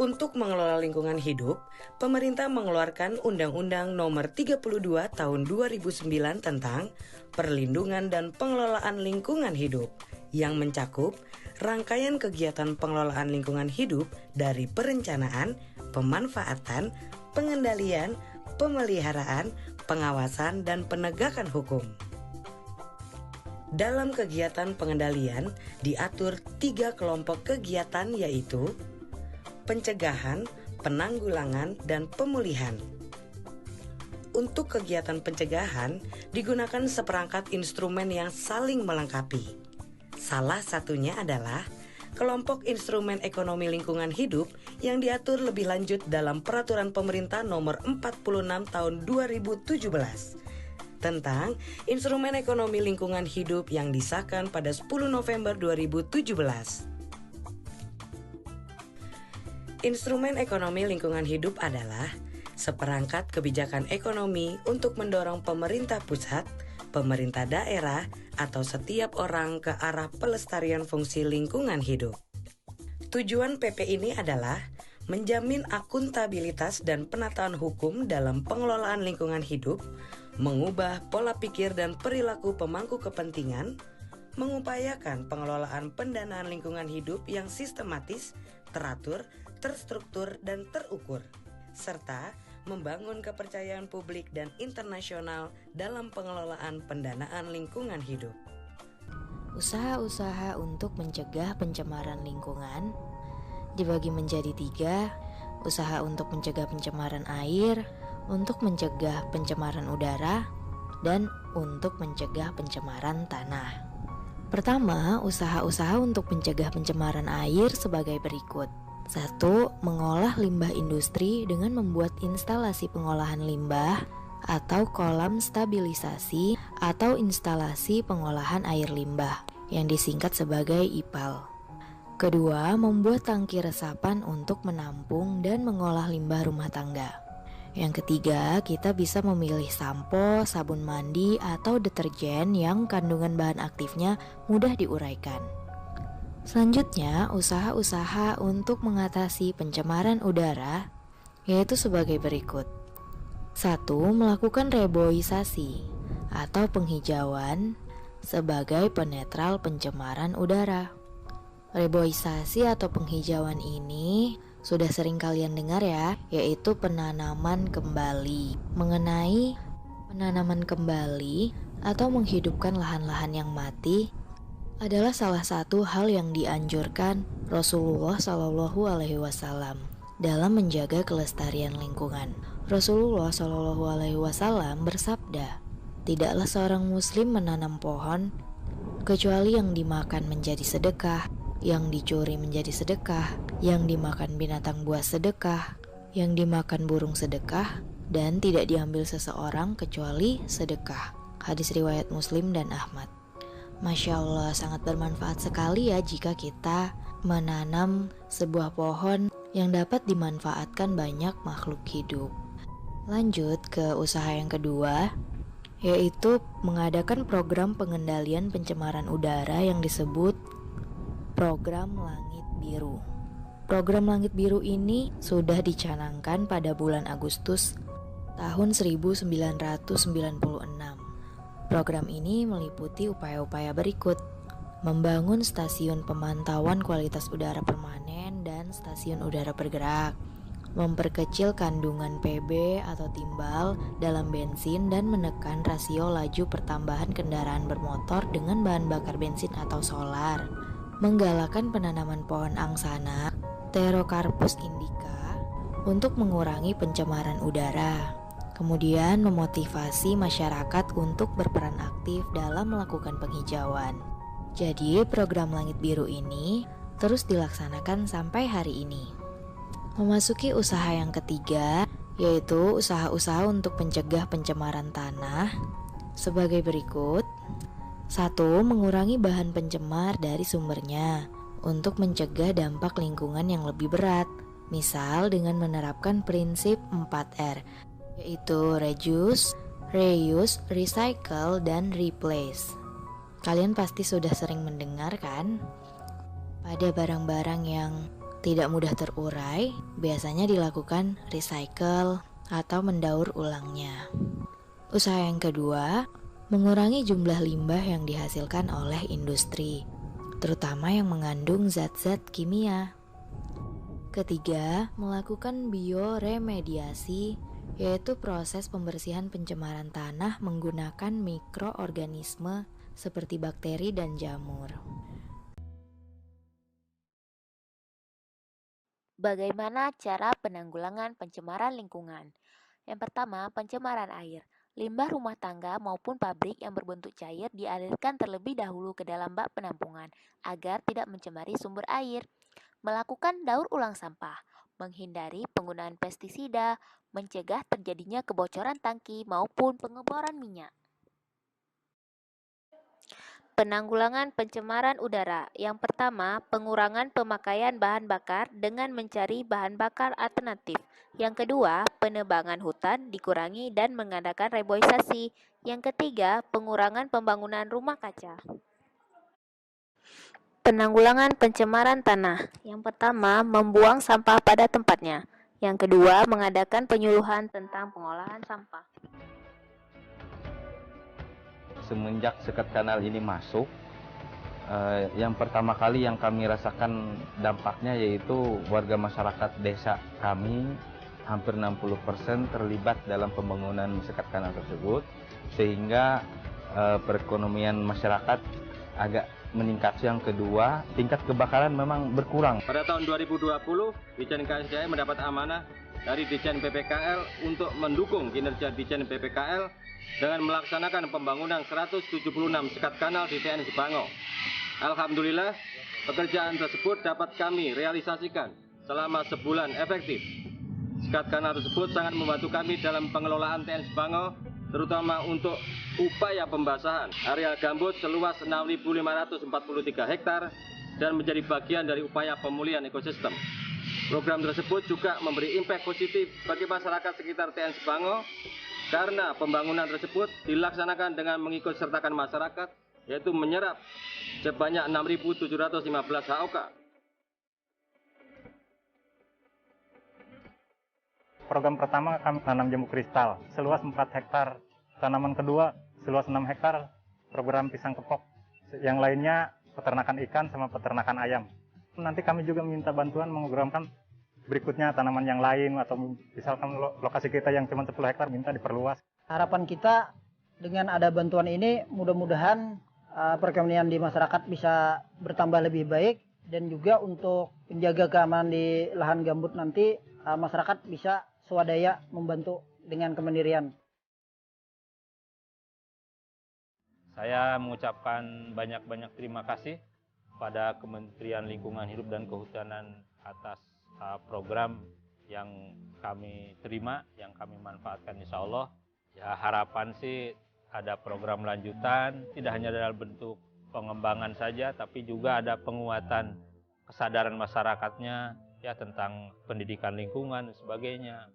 Untuk mengelola lingkungan hidup, pemerintah mengeluarkan Undang-Undang Nomor 32 Tahun 2009 tentang Perlindungan dan Pengelolaan Lingkungan Hidup yang mencakup rangkaian kegiatan pengelolaan lingkungan hidup dari perencanaan, pemanfaatan, pengendalian, pemeliharaan, pengawasan, dan penegakan hukum. Dalam kegiatan pengendalian diatur 3 kelompok kegiatan, yaitu pencegahan, penanggulangan, dan pemulihan. Untuk kegiatan pencegahan digunakan seperangkat instrumen yang saling melengkapi. Salah satunya adalah kelompok instrumen ekonomi lingkungan hidup yang diatur lebih lanjut dalam Peraturan Pemerintah Nomor 46 Tahun 2017 tentang instrumen ekonomi lingkungan hidup yang disahkan pada 10 November 2017. Instrumen ekonomi lingkungan hidup adalah seperangkat kebijakan ekonomi untuk mendorong pemerintah pusat, pemerintah daerah, atau setiap orang ke arah pelestarian fungsi lingkungan hidup. Tujuan PP ini adalah menjamin akuntabilitas dan penataan hukum dalam pengelolaan lingkungan hidup, mengubah pola pikir dan perilaku pemangku kepentingan, mengupayakan pengelolaan pendanaan lingkungan hidup yang sistematis, teratur, terstruktur, dan terukur, serta membangun kepercayaan publik dan internasional dalam pengelolaan pendanaan lingkungan hidup. Usaha-usaha untuk mencegah pencemaran lingkungan dibagi menjadi 3, usaha untuk mencegah pencemaran air, untuk mencegah pencemaran udara, dan untuk mencegah pencemaran tanah. Pertama, usaha-usaha untuk mencegah pencemaran air sebagai berikut. 1. Mengolah limbah industri dengan membuat instalasi pengolahan limbah atau kolam stabilisasi atau instalasi pengolahan air limbah yang disingkat sebagai IPAL. Kedua, membuat tangki resapan untuk menampung dan mengolah limbah rumah tangga. Yang ketiga, kita bisa memilih sampo, sabun mandi, atau deterjen yang kandungan bahan aktifnya mudah diuraikan. Selanjutnya, usaha-usaha untuk mengatasi pencemaran udara yaitu sebagai berikut. 1. Melakukan reboisasi atau penghijauan sebagai penetral pencemaran udara. Reboisasi atau penghijauan ini sudah sering kalian dengar ya, yaitu penanaman kembali. Mengenai penanaman kembali atau menghidupkan lahan-lahan yang mati adalah salah satu hal yang dianjurkan Rasulullah Shallallahu Alaihi Wasallam dalam menjaga kelestarian lingkungan. Rasulullah Shallallahu Alaihi Wasallam bersabda, "Tidaklah seorang muslim menanam pohon kecuali yang dimakan menjadi sedekah, yang dicuri menjadi sedekah, yang dimakan binatang buas sedekah, yang dimakan burung sedekah, dan tidak diambil seseorang kecuali sedekah." Hadis riwayat Muslim dan Ahmad. Masya Allah, sangat bermanfaat sekali ya jika kita menanam sebuah pohon yang dapat dimanfaatkan banyak makhluk hidup. Lanjut ke usaha yang kedua, yaitu mengadakan program pengendalian pencemaran udara yang disebut Program Langit Biru. Program Langit Biru ini sudah dicanangkan pada bulan Agustus tahun 1996. Program ini meliputi upaya-upaya berikut: membangun stasiun pemantauan kualitas udara permanen dan stasiun udara bergerak, memperkecil kandungan PB atau timbal dalam bensin dan menekan rasio laju pertambahan kendaraan bermotor dengan bahan bakar bensin atau solar, menggalakkan penanaman pohon angsana Pterocarpus indica untuk mengurangi pencemaran udara. Kemudian memotivasi masyarakat untuk berperan aktif dalam melakukan penghijauan. Jadi program Langit Biru ini terus dilaksanakan sampai hari ini. Memasuki usaha yang ketiga, yaitu usaha-usaha untuk mencegah pencemaran tanah sebagai berikut. Satu, mengurangi bahan pencemar dari sumbernya untuk mencegah dampak lingkungan yang lebih berat. Misal dengan menerapkan prinsip 4R, yaitu reduce, reuse, recycle, dan replace. Kalian pasti sudah sering mendengar kan? Pada barang-barang yang tidak mudah terurai, biasanya dilakukan recycle atau mendaur ulangnya. Usaha yang kedua, mengurangi jumlah limbah yang dihasilkan oleh industri, terutama yang mengandung zat-zat kimia. Ketiga, melakukan bioremediasi, yaitu proses pembersihan pencemaran tanah menggunakan mikroorganisme seperti bakteri dan jamur. Bagaimana cara penanggulangan pencemaran lingkungan? Yang pertama, pencemaran air. Limbah rumah tangga maupun pabrik yang berbentuk cair dialirkan terlebih dahulu ke dalam bak penampungan agar tidak mencemari sumber air. Melakukan daur ulang sampah, menghindari penggunaan pestisida, mencegah terjadinya kebocoran tangki maupun pengeboran minyak. Penanggulangan pencemaran udara. Yang pertama, pengurangan pemakaian bahan bakar dengan mencari bahan bakar alternatif. Yang kedua, penebangan hutan dikurangi dan mengadakan reboisasi. Yang ketiga, pengurangan pembangunan rumah kaca. Penanggulangan pencemaran tanah. Yang pertama, membuang sampah pada tempatnya. Yang kedua, mengadakan penyuluhan tentang pengolahan sampah. Semenjak sekat kanal ini masuk, yang pertama kali yang kami rasakan dampaknya yaitu warga masyarakat desa kami hampir 60% terlibat dalam pembangunan sekat kanal tersebut, sehingga perekonomian masyarakat agak meningkat. Yang kedua, tingkat kebakaran memang berkurang. Pada tahun 2020, Ditjen KSDM mendapat amanah dari Ditjen PPKL untuk mendukung kinerja Ditjen PPKL dengan melaksanakan pembangunan 176 sekat kanal di TN Sebango. Alhamdulillah, pekerjaan tersebut dapat kami realisasikan selama sebulan efektif. Sekat kanal tersebut sangat membantu kami dalam pengelolaan TN Sebango, terutama untuk upaya pembasahan area gambut seluas 6.543 hektar dan menjadi bagian dari upaya pemulihan ekosistem. Program tersebut juga memberi impact positif bagi masyarakat sekitar TN Sebango karena pembangunan tersebut dilaksanakan dengan mengikut sertakan masyarakat, yaitu menyerap sebanyak 6.715 HOK. Program pertama kami tanam jambu kristal seluas 4 hektar. Tanaman kedua seluas 6 hektar program pisang kepok. Yang lainnya peternakan ikan sama peternakan ayam. Nanti kami juga minta bantuan mengprogramkan berikutnya tanaman yang lain, atau misalkan lokasi kita yang cuma 10 hektar minta diperluas. Harapan kita dengan ada bantuan ini mudah-mudahan perekonomian di masyarakat bisa bertambah lebih baik, dan juga untuk menjaga keamanan di lahan gambut nanti masyarakat bisa swadaya membantu dengan kemandirian. Saya mengucapkan banyak-banyak terima kasih pada Kementerian Lingkungan Hidup dan Kehutanan atas program yang kami terima, yang kami manfaatkan insya Allah. Ya, harapan sih ada program lanjutan, tidak hanya dalam bentuk pengembangan saja, tapi juga ada penguatan kesadaran masyarakatnya ya tentang pendidikan lingkungan dan sebagainya.